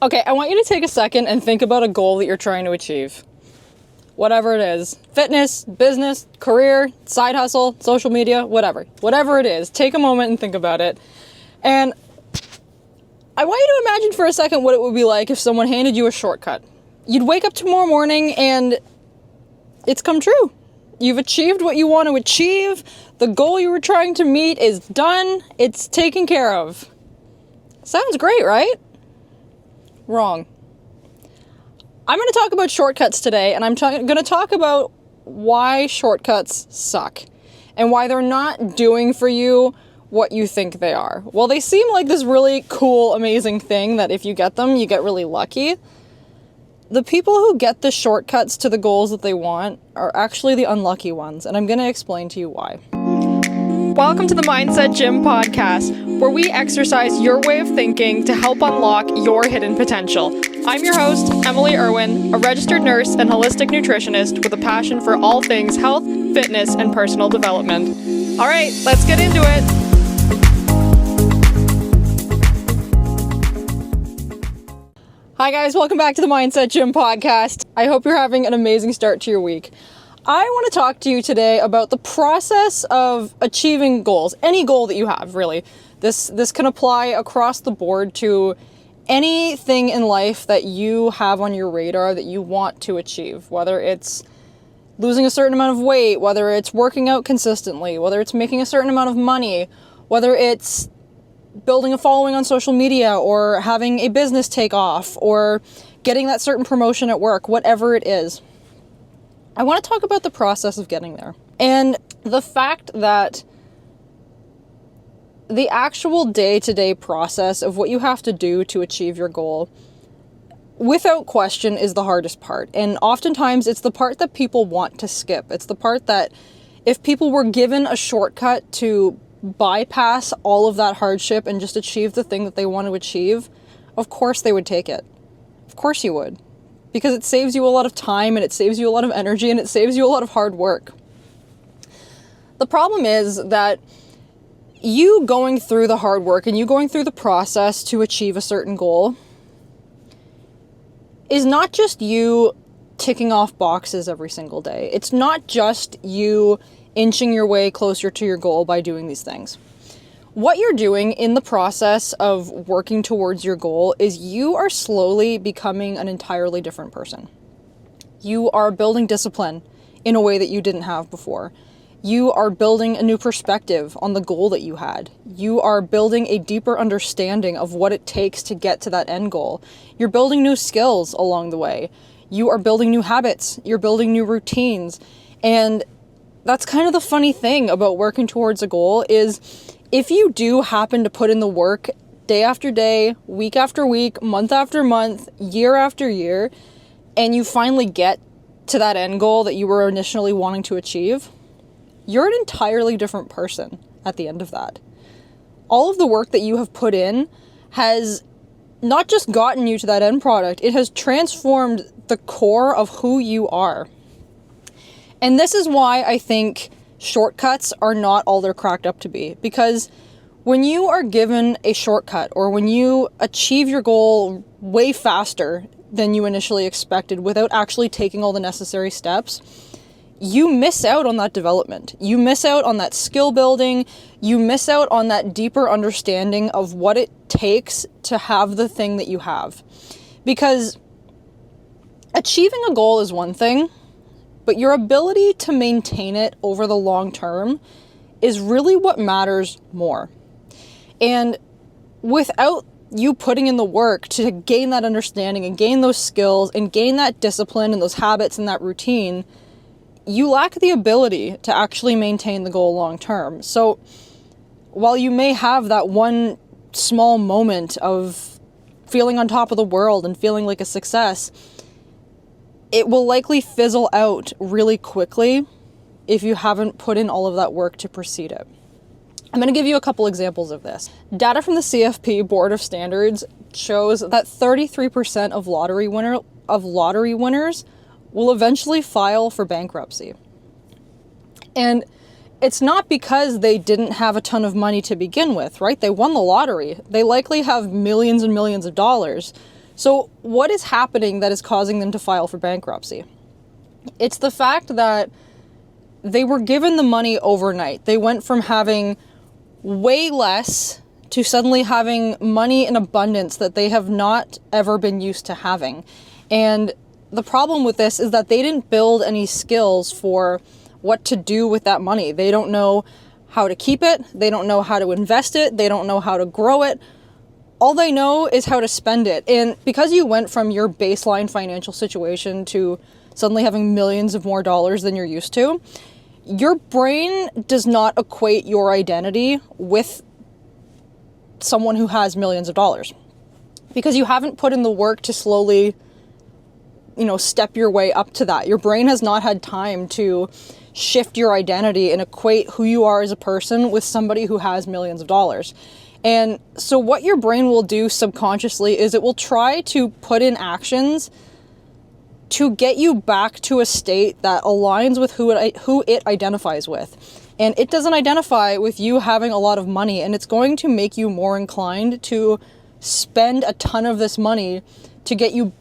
Okay, I want you to take a second and think about a goal that you're trying to achieve. Whatever it is. Fitness, business, career, side hustle, social media, whatever. Whatever it is, take a moment and think about it. And I want you to imagine for a second what it would be like if someone handed you a shortcut. You'd wake up tomorrow morning and it's come true. You've achieved what you want to achieve. The goal you were trying to meet is done. It's taken care of. Sounds great, right? Wrong. I'm going to talk about shortcuts today, and I'm going to talk about why shortcuts suck and why they're not doing for you what you think they are. Well, they seem like this really cool, amazing thing that if you get them, you get really lucky. The people who get the shortcuts to the goals that they want are actually the unlucky ones, and I'm going to explain to you why. Welcome to the Mindset Gym podcast, where we exercise your way of thinking to help unlock your hidden potential. I'm your host, Emily Irwin, a registered nurse and holistic nutritionist with a passion for all things health, fitness, and personal development. All right, let's get into it. Hi guys, welcome back to the Mindset Gym podcast. I hope you're having an amazing start to your week. I want to talk to you today about the process of achieving goals, any goal that you have, really. This can apply across the board to anything in life that you have on your radar that you want to achieve, whether it's losing a certain amount of weight, whether it's working out consistently, whether it's making a certain amount of money, whether it's building a following on social media or having a business take off or getting that certain promotion at work, whatever it is. I want to talk about the process of getting there and the fact that the actual day-to-day process of what you have to do to achieve your goal, without question, is the hardest part. And oftentimes it's the part that people want to skip. It's the part that if people were given a shortcut to bypass all of that hardship and just achieve the thing that they want to achieve, of course they would take it. Of course you would. Because it saves you a lot of time and it saves you a lot of energy and it saves you a lot of hard work. The problem is that you going through the hard work and you going through the process to achieve a certain goal is not just you ticking off boxes every single day. It's not just you inching your way closer to your goal by doing these things. What you're doing in the process of working towards your goal is you are slowly becoming an entirely different person. You are building discipline in a way that you didn't have before. You are building a new perspective on the goal that you had. You are building a deeper understanding of what it takes to get to that end goal. You're building new skills along the way. You are building new habits. You're building new routines. And that's kind of the funny thing about working towards a goal is if you do happen to put in the work day after day, week after week, month after month, year after year, and you finally get to that end goal that you were initially wanting to achieve, you're an entirely different person at the end of that. All of the work that you have put in has not just gotten you to that end product, it has transformed the core of who you are. And this is why I think shortcuts are not all they're cracked up to be. Because when you are given a shortcut or when you achieve your goal way faster than you initially expected without actually taking all the necessary steps, you miss out on that development. You miss out on that skill building. You miss out on that deeper understanding of what it takes to have the thing that you have. Because achieving a goal is one thing, but your ability to maintain it over the long term is really what matters more. And without you putting in the work to gain that understanding and gain those skills and gain that discipline and those habits and that routine, you lack the ability to actually maintain the goal long term. So while you may have that one small moment of feeling on top of the world and feeling like a success, it will likely fizzle out really quickly if you haven't put in all of that work to precede it. I'm going to give you a couple examples of this. Data from the CFP Board of Standards shows that 33% of lottery winners will eventually file for bankruptcy. And it's not because they didn't have a ton of money to begin with, right? They won the lottery. They likely have millions and millions of dollars. So what is happening that is causing them to file for bankruptcy? It's the fact that they were given the money overnight. They went from having way less to suddenly having money in abundance that they have not ever been used to having. And the problem with this is that they didn't build any skills for what to do with that money. They don't know how to keep it. They don't know how to invest it. They don't know how to grow it. All they know is how to spend it. And because you went from your baseline financial situation to suddenly having millions of more dollars than you're used to, your brain does not equate your identity with someone who has millions of dollars, because you haven't put in the work to slowly, step your way up to that. Your brain has not had time to shift your identity and equate who you are as a person with somebody who has millions of dollars. And so what your brain will do subconsciously is it will try to put in actions to get you back to a state that aligns with who it identifies with. And it doesn't identify with you having a lot of money, and it's going to make you more inclined to spend a ton of this money to get you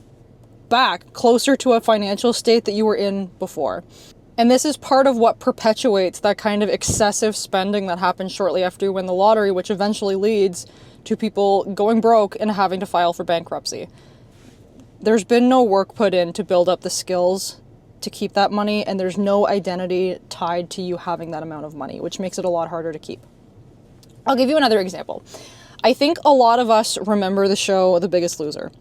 back closer to a financial state that you were in before. And this is part of what perpetuates that kind of excessive spending that happens shortly after you win the lottery, which eventually leads to people going broke and having to file for bankruptcy. There's been no work put in to build up the skills to keep that money, and there's no identity tied to you having that amount of money, which makes it a lot harder to keep. I'll give you another example. I think a lot of us remember the show The Biggest Loser.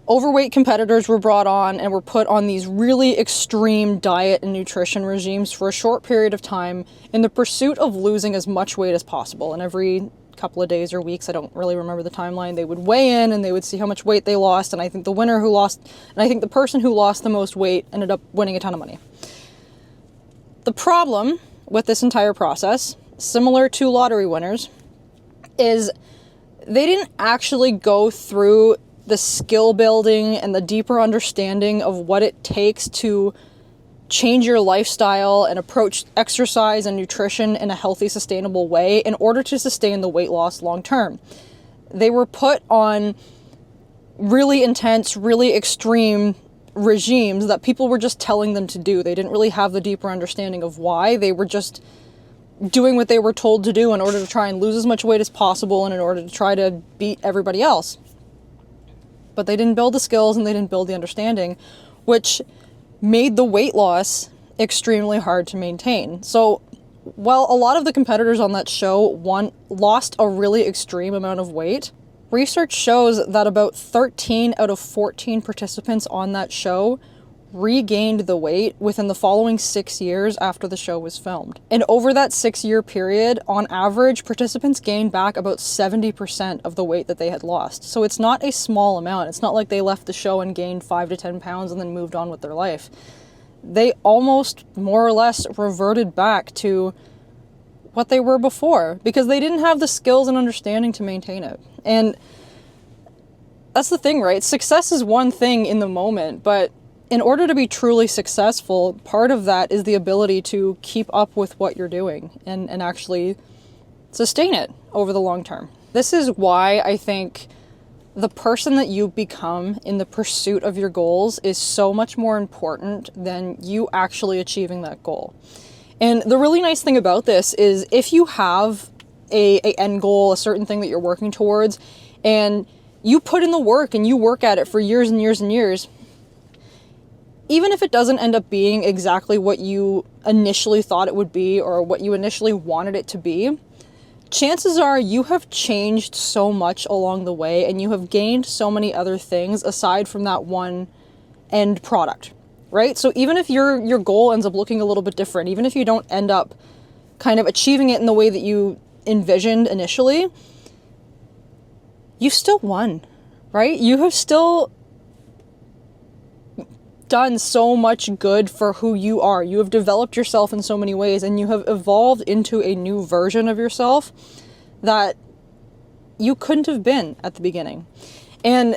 Overweight competitors were brought on and were put on these really extreme diet and nutrition regimes for a short period of time in the pursuit of losing as much weight as possible. And every couple of days or weeks, I don't really remember the timeline, they would weigh in and they would see how much weight they lost. And I think the person who lost the most weight ended up winning a ton of money. The problem with this entire process, similar to lottery winners, is they didn't actually go through the skill building and the deeper understanding of what it takes to change your lifestyle and approach exercise and nutrition in a healthy, sustainable way in order to sustain the weight loss long term. They were put on really intense, really extreme regimes that people were just telling them to do. They didn't really have the deeper understanding of why. They were just doing what they were told to do in order to try and lose as much weight as possible and in order to try to beat everybody else. But they didn't build the skills and they didn't build the understanding, which made the weight loss extremely hard to maintain. So while a lot of the competitors on that show lost a really extreme amount of weight, research shows that about 13 out of 14 participants on that show regained the weight within the following 6 years after the show was filmed. And over that 6-year period, on average, participants gained back about 70% of the weight that they had lost. So it's not a small amount. It's not like they left the show and gained 5 to 10 pounds and then moved on with their life. They almost more or less reverted back to what they were before because they didn't have the skills and understanding to maintain it. And that's the thing, right? Success is one thing in the moment, but in order to be truly successful, part of that is the ability to keep up with what you're doing and actually sustain it over the long term. This is why I think the person that you become in the pursuit of your goals is so much more important than you actually achieving that goal. And the really nice thing about this is if you have a end goal, a certain thing that you're working towards, and you put in the work and you work at it for years and years and years, even if it doesn't end up being exactly what you initially thought it would be or what you initially wanted it to be, chances are you have changed so much along the way and you have gained so many other things aside from that one end product, right? So even if your goal ends up looking a little bit different, even if you don't end up kind of achieving it in the way that you envisioned initially, you still won, right? You have still done so much good for who you are. You have developed yourself in so many ways and you have evolved into a new version of yourself that you couldn't have been at the beginning. And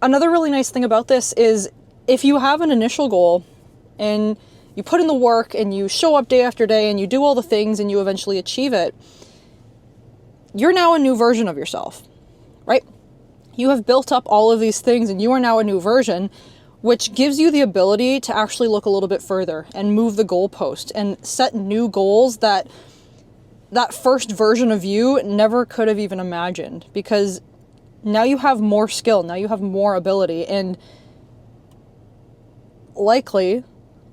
another really nice thing about this is if you have an initial goal and you put in the work and you show up day after day and you do all the things and you eventually achieve it, you're now a new version of yourself, right? You have built up all of these things and you are now a new version, which gives you the ability to actually look a little bit further and move the goalpost and set new goals that first version of you never could have even imagined, because now you have more skill, now you have more ability, and likely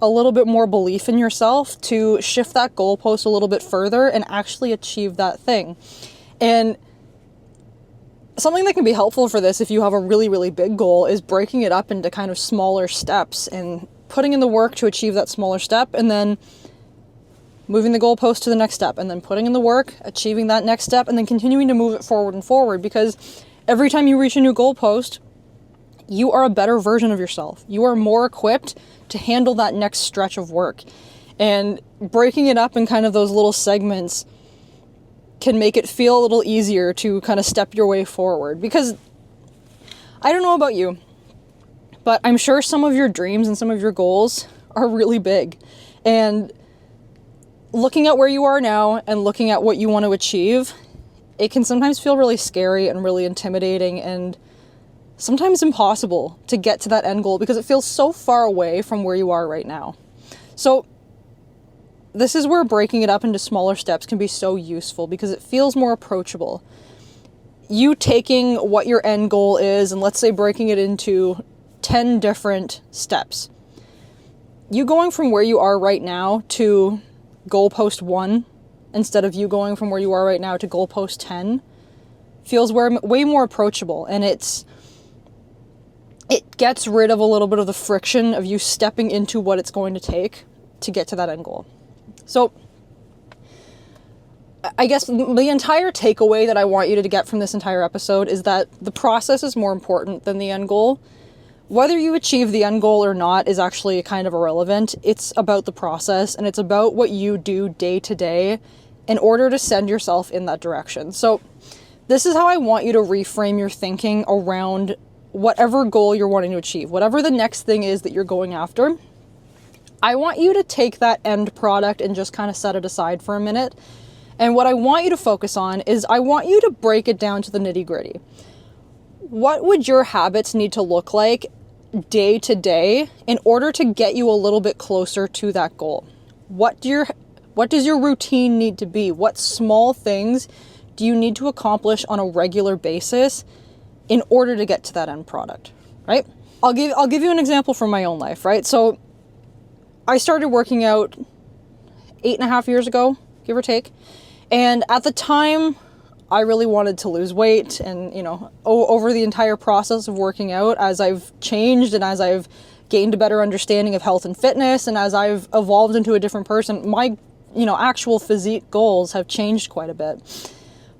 a little bit more belief in yourself to shift that goalpost a little bit further and actually achieve that thing. And something that can be helpful for this, if you have a really, really big goal, is breaking it up into kind of smaller steps and putting in the work to achieve that smaller step, and then moving the goalpost to the next step, and then putting in the work, achieving that next step, and then continuing to move it forward and forward, because every time you reach a new goalpost, you are a better version of yourself. You are more equipped to handle that next stretch of work. And breaking it up in kind of those little segments can make it feel a little easier to kind of step your way forward. Because I don't know about you, but I'm sure some of your dreams and some of your goals are really big. And looking at where you are now and looking at what you want to achieve, it can sometimes feel really scary and really intimidating and sometimes impossible to get to that end goal because it feels so far away from where you are right now. So this is where breaking it up into smaller steps can be so useful, because it feels more approachable. You taking what your end goal is and let's say breaking it into 10 different steps. You going from where you are right now to goalpost 1 instead of you going from where you are right now to goalpost 10 feels way more approachable, and it gets rid of a little bit of the friction of you stepping into what it's going to take to get to that end goal. So I guess the entire takeaway that I want you to get from this entire episode is that the process is more important than the end goal. Whether you achieve the end goal or not is actually kind of irrelevant. It's about the process, and it's about what you do day to day in order to send yourself in that direction. So this is how I want you to reframe your thinking around whatever goal you're wanting to achieve, whatever the next thing is that you're going after. I want you to take that end product and just kind of set it aside for a minute. And what I want you to focus on is I want you to break it down to the nitty-gritty. What would your habits need to look like day to day in order to get you a little bit closer to that goal? What does your routine need to be? What small things do you need to accomplish on a regular basis in order to get to that end product, right? I'll give you an example from my own life, right? So I started working out 8.5 years ago, give or take. And at the time, I really wanted to lose weight, and, over the entire process of working out, as I've changed and as I've gained a better understanding of health and fitness, and as I've evolved into a different person, my, actual physique goals have changed quite a bit.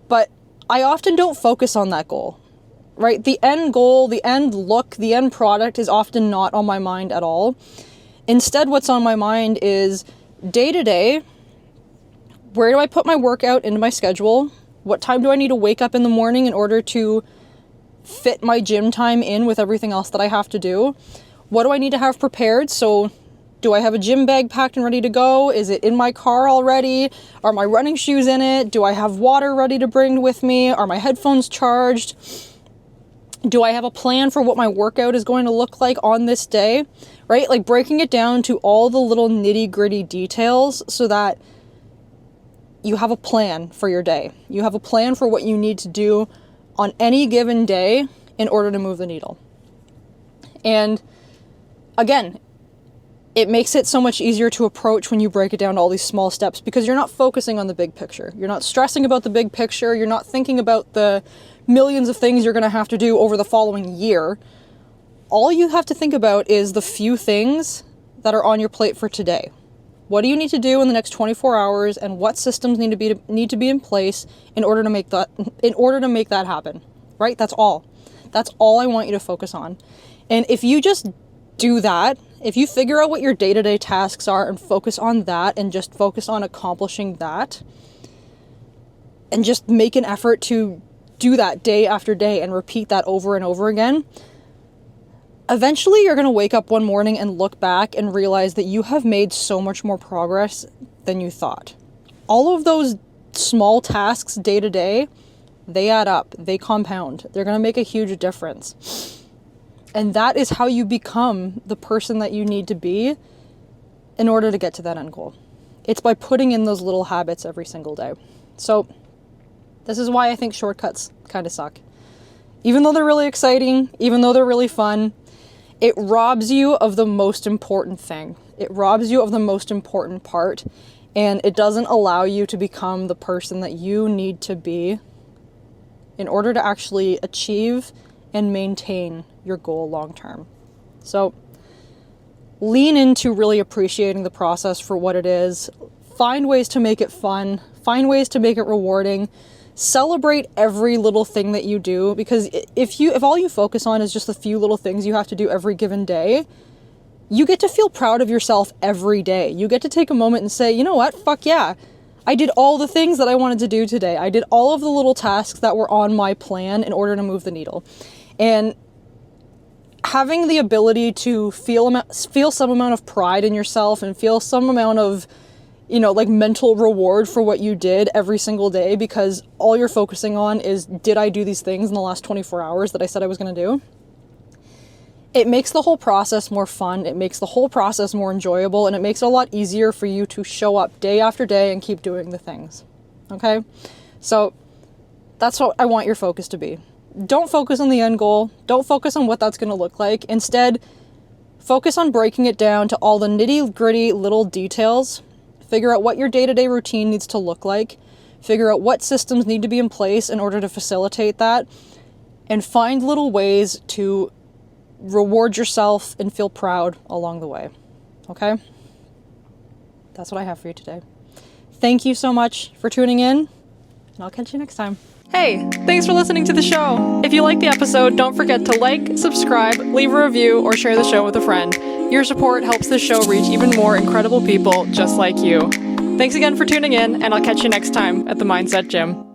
But I often don't focus on that goal, right? The end goal, the end look, the end product is often not on my mind at all. Instead, what's on my mind is day to day, where do I put my workout into my schedule? What time do I need to wake up in the morning in order to fit my gym time in with everything else that I have to do? What do I need to have prepared? So do I have a gym bag packed and ready to go? Is it in my car already? Are my running shoes in it? Do I have water ready to bring with me? Are my headphones charged? Do I have a plan for what my workout is going to look like on this day? Right? Like breaking it down to all the little nitty-gritty details so that you have a plan for your day. You have a plan for what you need to do on any given day in order to move the needle. And again, it makes it so much easier to approach when you break it down to all these small steps, because you're not focusing on the big picture. You're not stressing about the big picture. You're not thinking about the millions of things you're going to have to do over the following year. All you have to think about is the few things that are on your plate for today. What do you need to do in the next 24 hours, and what systems need to be in place in order to make that happen, right? That's all. That's all I want you to focus on. And if you just do that, if you figure out what your day-to-day tasks are and focus on that and just focus on accomplishing that and just make an effort to do that day after day and repeat that over and over again, eventually you're going to wake up one morning and look back and realize that you have made so much more progress than you thought. All of those small tasks day to day They add up, they compound, they're going to make a huge difference. And that is how you become the person that you need to be in order to get to that end goal. It's by putting in those little habits every single day. So this is why I think shortcuts kind of suck. Even though they're really exciting, even though they're really fun, it robs you of the most important thing. It robs you of the most important part, and it doesn't allow you to become the person that you need to be in order to actually achieve and maintain your goal long term. So lean into really appreciating the process for what it is. Find ways to make it fun. Find ways to make it rewarding. Celebrate every little thing that you do, because if all you focus on is just the few little things you have to do every given day, you get to feel proud of yourself every day. You get to take a moment and say, you know what, fuck yeah, I did all the things that I wanted to do today. I did all of the little tasks that were on my plan in order to move the needle. And having the ability to feel some amount of pride in yourself and feel some amount of, like mental reward for what you did every single day, because all you're focusing on is, did I do these things in the last 24 hours that I said I was going to do? It makes the whole process more fun. It makes the whole process more enjoyable, and it makes it a lot easier for you to show up day after day and keep doing the things. Okay? So that's what I want your focus to be. Don't focus on the end goal. Don't focus on what that's going to look like. Instead, focus on breaking it down to all the nitty-gritty little details. Figure out what your day-to-day routine needs to look like. Figure out what systems need to be in place in order to facilitate that. And find little ways to reward yourself and feel proud along the way. Okay? That's what I have for you today. Thank you so much for tuning in, and I'll catch you next time. Hey, thanks for listening to the show. If you like the episode, don't forget to like, subscribe, leave a review, or share the show with a friend. Your support helps this show reach even more incredible people just like you. Thanks again for tuning in, and I'll catch you next time at the Mindset Gym.